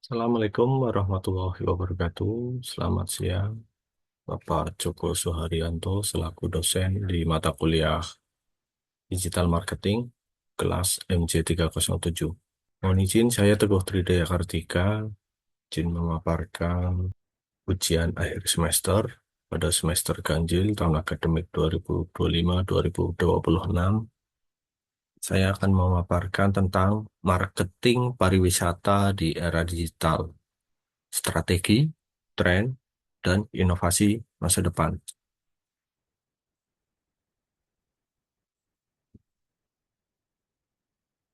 Assalamualaikum warahmatullahi wabarakatuh. Selamat siang, Bapak Joko Suharyanto selaku dosen di mata kuliah Digital Marketing kelas MJ307. Mohon izin, saya Teguh Tridaya Kartika, izin memaparkan ujian akhir semester pada semester ganjil tahun akademik 2025-2026. Saya akan memaparkan tentang marketing pariwisata di era digital, strategi, tren, dan inovasi masa depan.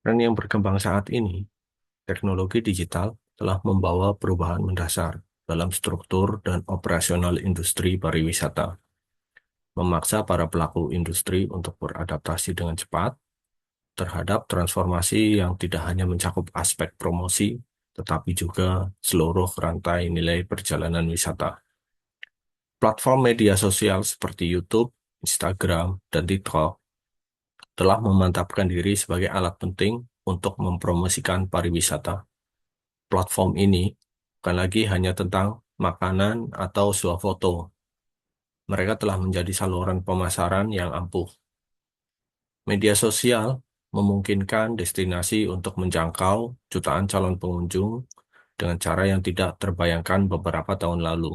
Tren yang berkembang saat ini, teknologi digital telah membawa perubahan mendasar dalam struktur dan operasional industri pariwisata, memaksa para pelaku industri untuk beradaptasi dengan cepat terhadap transformasi yang tidak hanya mencakup aspek promosi, tetapi juga seluruh rantai nilai perjalanan wisata. Platform media sosial seperti YouTube, Instagram, dan TikTok telah memantapkan diri sebagai alat penting untuk mempromosikan pariwisata. Platform ini bukan lagi hanya tentang makanan atau swafoto. Mereka telah menjadi saluran pemasaran yang ampuh. Media sosial memungkinkan destinasi untuk menjangkau jutaan calon pengunjung dengan cara yang tidak terbayangkan beberapa tahun lalu,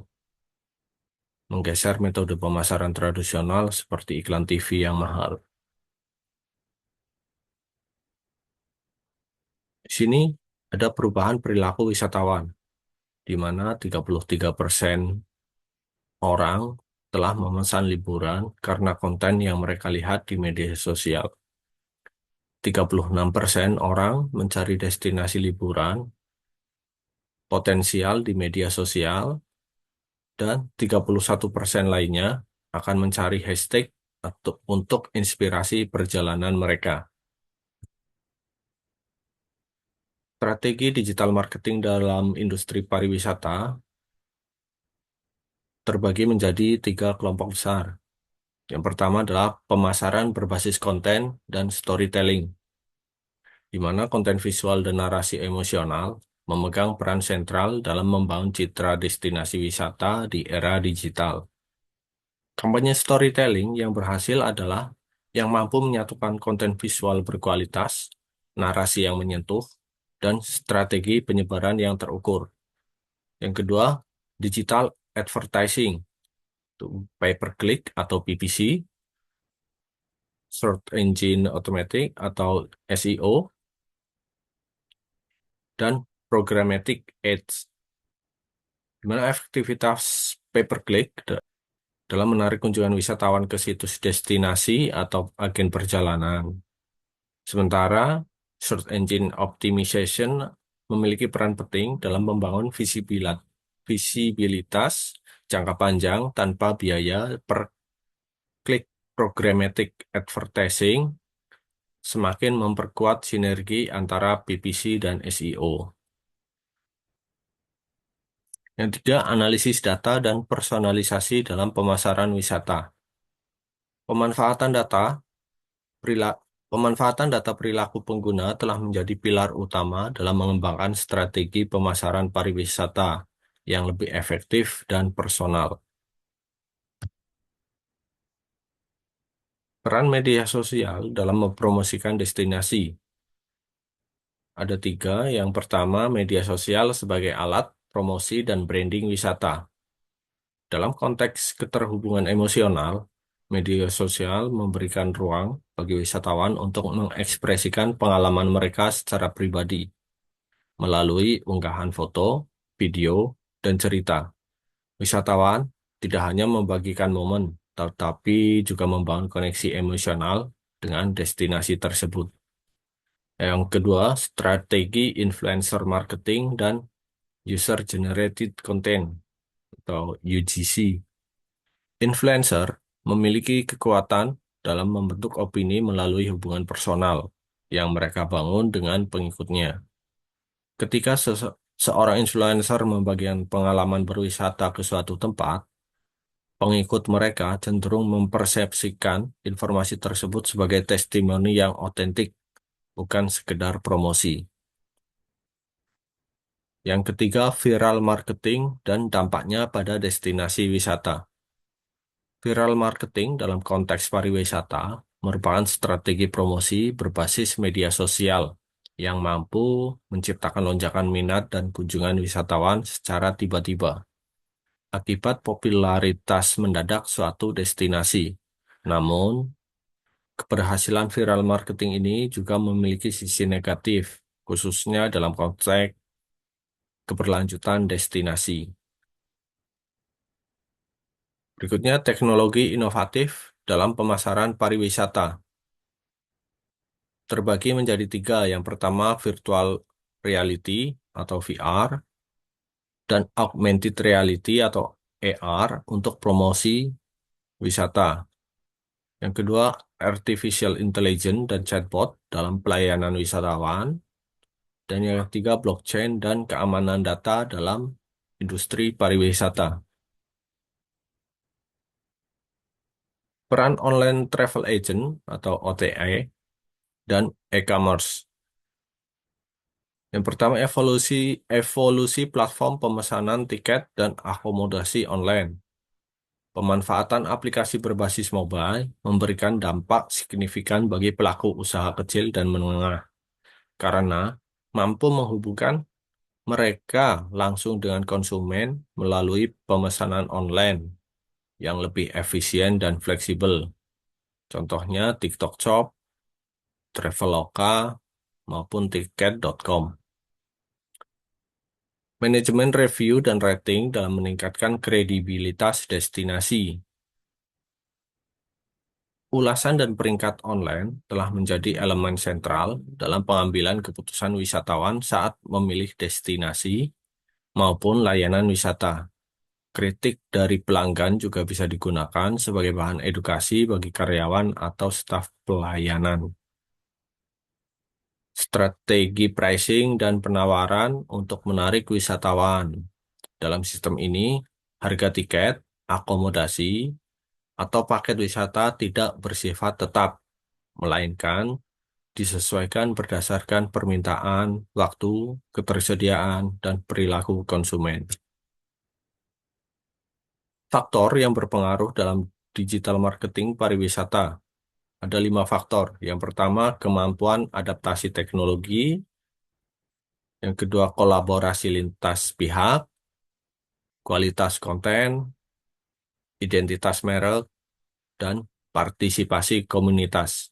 menggeser metode pemasaran tradisional seperti iklan TV yang mahal. Di sini ada perubahan perilaku wisatawan, di mana 33% orang telah memesan liburan karena konten yang mereka lihat di media sosial. 36% orang mencari destinasi liburan potensial di media sosial, dan 31% lainnya akan mencari hashtag untuk inspirasi perjalanan mereka. Strategi digital marketing dalam industri pariwisata terbagi menjadi 3 kelompok besar. Yang pertama adalah pemasaran berbasis konten dan storytelling, di mana konten visual dan narasi emosional memegang peran sentral dalam membangun citra destinasi wisata di era digital. Kampanye storytelling yang berhasil adalah yang mampu menyatukan konten visual berkualitas, narasi yang menyentuh, dan strategi penyebaran yang terukur. Yang kedua, digital advertising, itu pay per click atau PPC, search engine automatic atau SEO, dan programmatic ads, di mana efektivitas pay per click dalam menarik kunjungan wisatawan ke situs destinasi atau agen perjalanan. Sementara search engine optimization memiliki peran penting dalam membangun visibilitas jangka panjang tanpa biaya per klik. Programmatic advertising semakin memperkuat sinergi antara PPC dan SEO. Yang ketiga, analisis data dan personalisasi dalam pemasaran wisata. Pemanfaatan data Pemanfaatan data perilaku pengguna telah menjadi pilar utama dalam mengembangkan strategi pemasaran pariwisata yang lebih efektif dan personal. Peran media sosial dalam mempromosikan destinasi. Ada 3. Yang pertama, media sosial sebagai alat promosi dan branding wisata. Dalam konteks keterhubungan emosional, media sosial memberikan ruang bagi wisatawan untuk mengekspresikan pengalaman mereka secara pribadi melalui unggahan foto, video, dan cerita. Wisatawan tidak hanya membagikan momen, tetapi juga membangun koneksi emosional dengan destinasi tersebut. Yang kedua, strategi influencer marketing dan user generated content atau UGC. Influencer memiliki kekuatan dalam membentuk opini melalui hubungan personal yang mereka bangun dengan pengikutnya. Ketika seorang influencer membagikan pengalaman berwisata ke suatu tempat, pengikut mereka cenderung mempersepsikan informasi tersebut sebagai testimoni yang otentik, bukan sekedar promosi. Yang ketiga, viral marketing dan dampaknya pada destinasi wisata. Viral marketing dalam konteks pariwisata merupakan strategi promosi berbasis media sosial yang mampu menciptakan lonjakan minat dan kunjungan wisatawan secara tiba-tiba akibat popularitas mendadak suatu destinasi. Namun, keberhasilan viral marketing ini juga memiliki sisi negatif, khususnya dalam konteks keberlanjutan destinasi. Berikutnya, teknologi inovatif dalam pemasaran pariwisata terbagi menjadi tiga. Yang pertama, virtual reality atau VR, dan augmented reality atau AR untuk promosi wisata. Yang kedua, artificial intelligence dan chatbot dalam pelayanan wisatawan. Dan yang ketiga, blockchain dan keamanan data dalam industri pariwisata. Peran online travel agent atau OTA dan e-commerce. Yang pertama, evolusi evolusi platform pemesanan tiket dan akomodasi online. Pemanfaatan aplikasi berbasis mobile memberikan dampak signifikan bagi pelaku usaha kecil dan menengah karena mampu menghubungkan mereka langsung dengan konsumen melalui pemesanan online yang lebih efisien dan fleksibel. Contohnya TikTok Shop, Traveloka, maupun tiket.com. Manajemen review dan rating dalam meningkatkan kredibilitas destinasi. Ulasan dan peringkat online telah menjadi elemen sentral dalam pengambilan keputusan wisatawan saat memilih destinasi maupun layanan wisata. Kritik dari pelanggan juga bisa digunakan sebagai bahan edukasi bagi karyawan atau staf pelayanan. Strategi pricing dan penawaran untuk menarik wisatawan. Dalam sistem ini, harga tiket, akomodasi, atau paket wisata tidak bersifat tetap, melainkan disesuaikan berdasarkan permintaan, waktu, ketersediaan, dan perilaku konsumen. Faktor yang berpengaruh dalam digital marketing pariwisata. Ada 5 faktor. Yang pertama, kemampuan adaptasi teknologi. Yang kedua, kolaborasi lintas pihak, kualitas konten, identitas merek, dan partisipasi komunitas.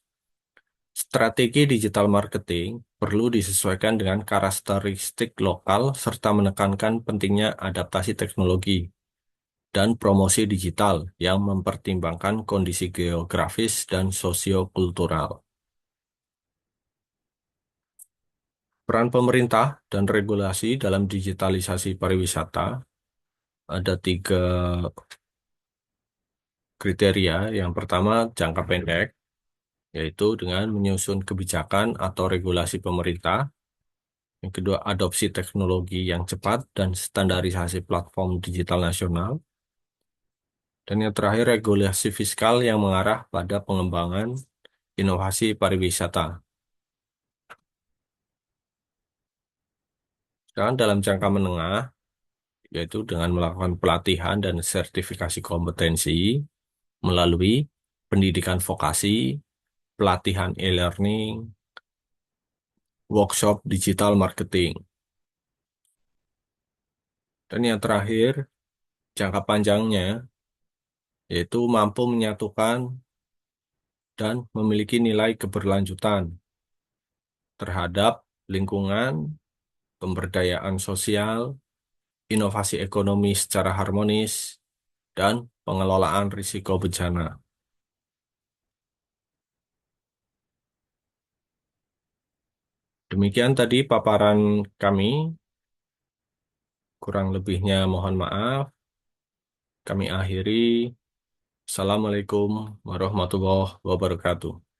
Strategi digital marketing perlu disesuaikan dengan karakteristik lokal serta menekankan pentingnya adaptasi teknologi dan promosi digital yang mempertimbangkan kondisi geografis dan sosiokultural. Peran pemerintah dan regulasi dalam digitalisasi pariwisata ada 3 kriteria. Yang pertama, jangka pendek, yaitu dengan menyusun kebijakan atau regulasi pemerintah. Yang kedua, adopsi teknologi yang cepat dan standarisasi platform digital nasional. Dan yang terakhir, regulasi fiskal yang mengarah pada pengembangan inovasi pariwisata. Sekarang dalam jangka menengah, yaitu dengan melakukan pelatihan dan sertifikasi kompetensi melalui pendidikan vokasi, pelatihan e-learning, workshop digital marketing. Dan yang terakhir, jangka panjangnya, yaitu mampu menyatukan dan memiliki nilai keberlanjutan terhadap lingkungan, pemberdayaan sosial, inovasi ekonomi secara harmonis, dan pengelolaan risiko bencana. Demikian tadi paparan kami, kurang lebihnya mohon maaf. Kami akhiri. Assalamualaikum warahmatullahi wabarakatuh.